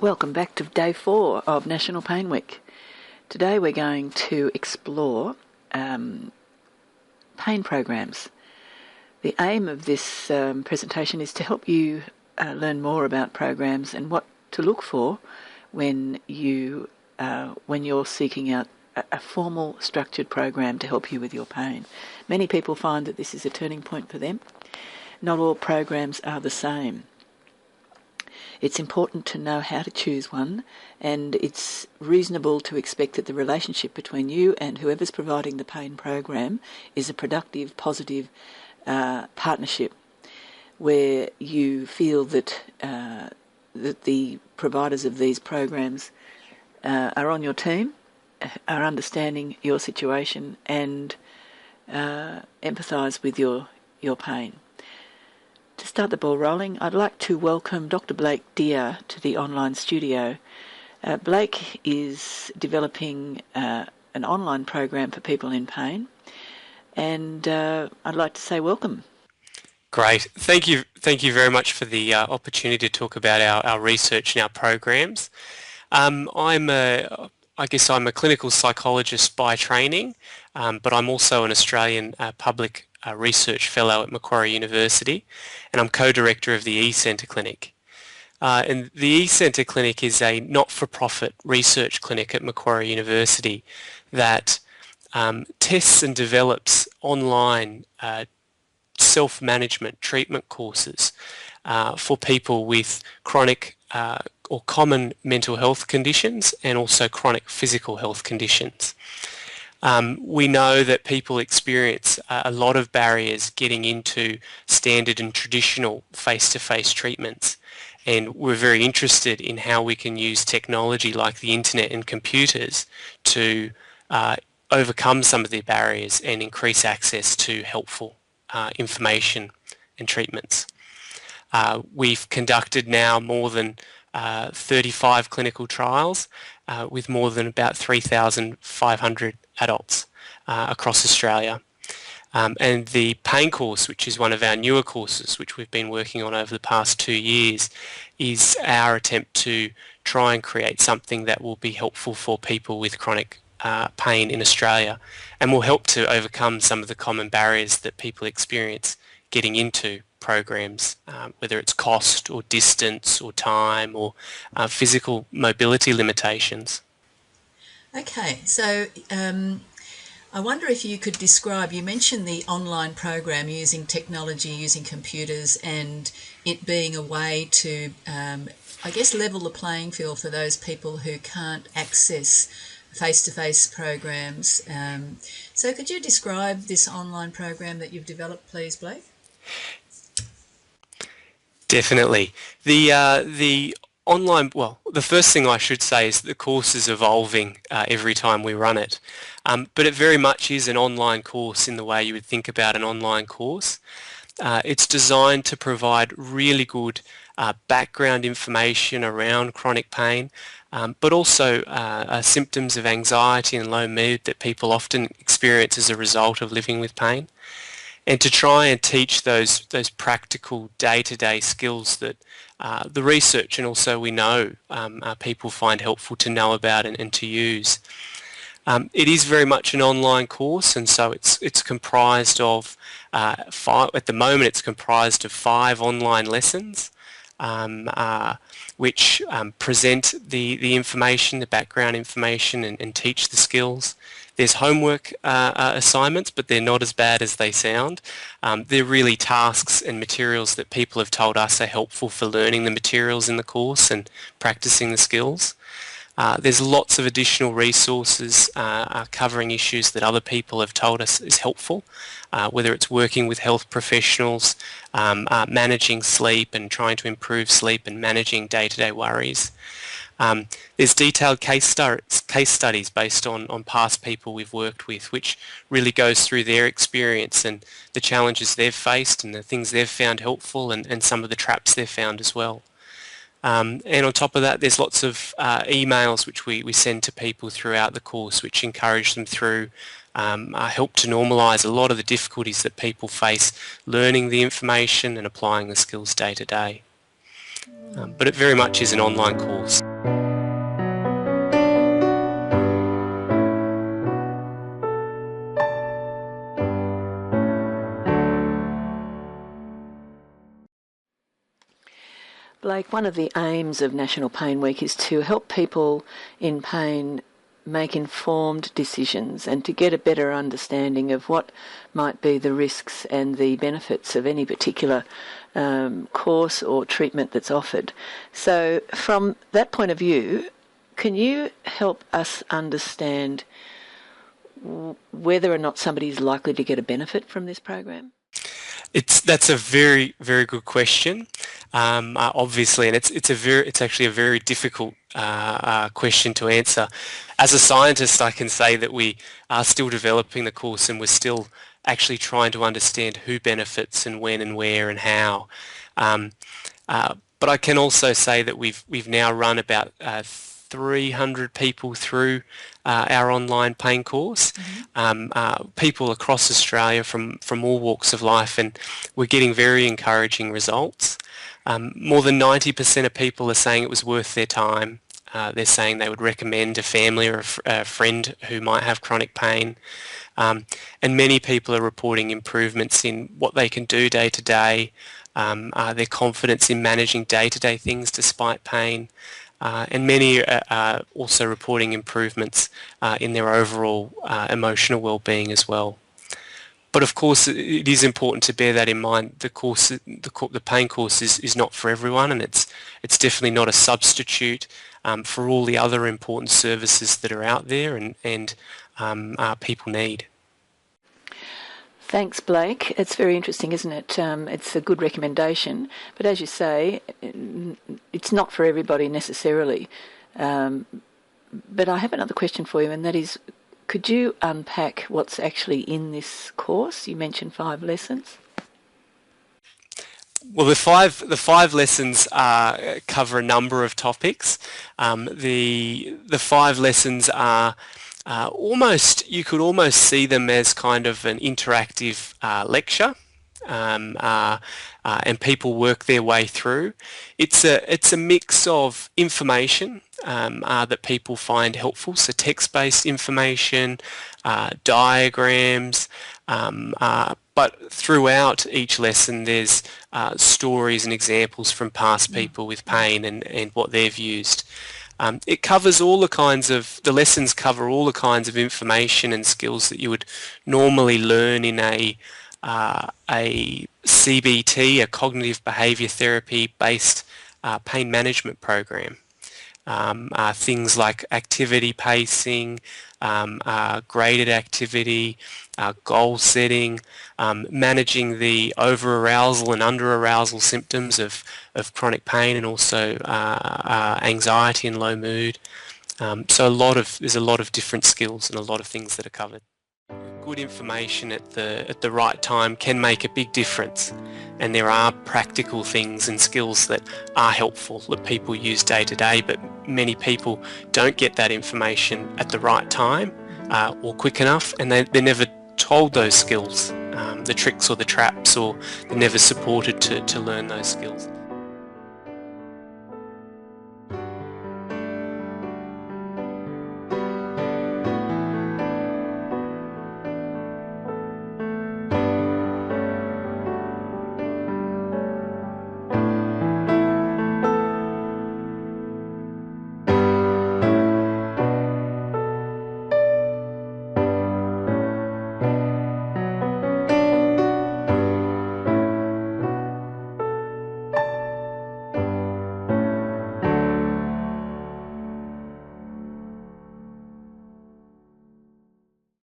Welcome back to day 4 of National Pain Week. Today we're going to explore pain programs. The aim of this presentation is to help you learn more about programs and what to look for when you're seeking out a formal, structured program to help you with your pain. Many people find that this is a turning point for them. Not all programs are the same. It's important to know how to choose one, and it's reasonable to expect that the relationship between you and whoever's providing the pain program is a productive, positive partnership where you feel that the providers of these programs are on your team, are understanding your situation, and empathise with your pain. To start the ball rolling, I'd like to welcome Dr. Blake Deer to the online studio. Blake is developing an online program for people in pain, and I'd like to say welcome. Great. Thank you very much for the opportunity to talk about our research and our programs. I'm a clinical psychologist by training, but I'm also an Australian public research fellow at Macquarie University, and I'm co-director of the eCentre Clinic. And the eCentre Clinic is a not-for-profit research clinic at Macquarie University that tests and develops online self-management treatment courses for people with chronic or common mental health conditions and also chronic physical health conditions. We know that people experience a lot of barriers getting into standard and traditional face-to-face treatments, and we're very interested in how we can use technology like the internet and computers to overcome some of the barriers and increase access to helpful information and treatments. We've conducted now more than 35 clinical trials with more than about 3,500 adults across Australia. And the pain course, which is one of our newer courses, which we've been working on over the past 2 years, is our attempt to try and create something that will be helpful for people with chronic pain in Australia and will help to overcome some of the common barriers that people experience getting into programs, whether it's cost or distance or time or physical mobility limitations. Okay, so I wonder if you could describe, you mentioned the online program using technology, using computers, and it being a way to, level the playing field for those people who can't access face-to-face programs. So could you describe this online program that you've developed, please, Blake? Definitely. The online, well, the first thing I should say is the course is evolving every time we run it, but it very much is an online course in the way you would think about an online course. It's designed to provide really good background information around chronic pain, but also symptoms of anxiety and low mood that people often experience as a result of living with pain, and to try and teach those practical day-to-day skills that the research and also we know people find helpful to know about and to use. It is very much an online course, and so it's comprised of at the moment it's comprised of 5 online lessons which present the information, the background information, and teach the skills. There's homework assignments, but they're not as bad as they sound. They're really tasks and materials that people have told us are helpful for learning the materials in the course and practicing the skills. There's lots of additional resources covering issues that other people have told us is helpful, whether it's working with health professionals, managing sleep and trying to improve sleep and managing day-to-day worries. There's detailed case studies based on past people we've worked with, which really goes through their experience and the challenges they've faced and the things they've found helpful and some of the traps they've found as well. And on top of that, there's lots of emails which we send to people throughout the course, which encourage them through, help to normalise a lot of the difficulties that people face learning the information and applying the skills day to day. But it very much is an online course. Blake, one of the aims of National Pain Week is to help people in pain make informed decisions and to get a better understanding of what might be the risks and the benefits of any particular course or treatment that's offered. So from that point of view, can you help us understand whether or not somebody is likely to get a benefit from this program? That's a very, very good question. Obviously, and it's actually a very difficult question to answer. As a scientist, I can say that we are still developing the course, and we're still actually trying to understand who benefits and when and where and how. But I can also say that we've now run about 300 people through our online pain course, people across Australia from all walks of life, and we're getting very encouraging results. More than 90% of people are saying it was worth their time. They're saying they would recommend a family or a friend who might have chronic pain. And many people are reporting improvements in what they can do day to day, their confidence in managing day-to-day things despite pain. And many are also reporting improvements in their overall emotional well-being as well. But of course, it is important to bear that in mind. The pain course is not for everyone, and it's definitely not a substitute for all the other important services that are out there and people need. Thanks, Blake. It's very interesting, isn't it? It's a good recommendation, but as you say, it's not for everybody necessarily. But I have another question for you, and that is, could you unpack what's actually in this course? You mentioned 5 lessons. Well, the five lessons cover a number of topics. The 5 lessons are you could almost see them as kind of an interactive lecture, and people work their way through. It's a mix of information that people find helpful, so text-based information, diagrams, but throughout each lesson there's stories and examples from past people with pain and what they've used. It covers the lessons cover all the kinds of information and skills that you would normally learn in a CBT, a cognitive behaviour therapy based pain management program. Things like activity pacing, graded activity, goal setting, managing the over-arousal and under-arousal symptoms of chronic pain, and also anxiety and low mood. So there's a lot of different skills and a lot of things that are covered. Good information at the right time can make a big difference, and there are practical things and skills that are helpful that people use day to day, but many people don't get that information at the right time or quick enough, and they're never told those skills, the tricks or the traps, or they're never supported to learn those skills.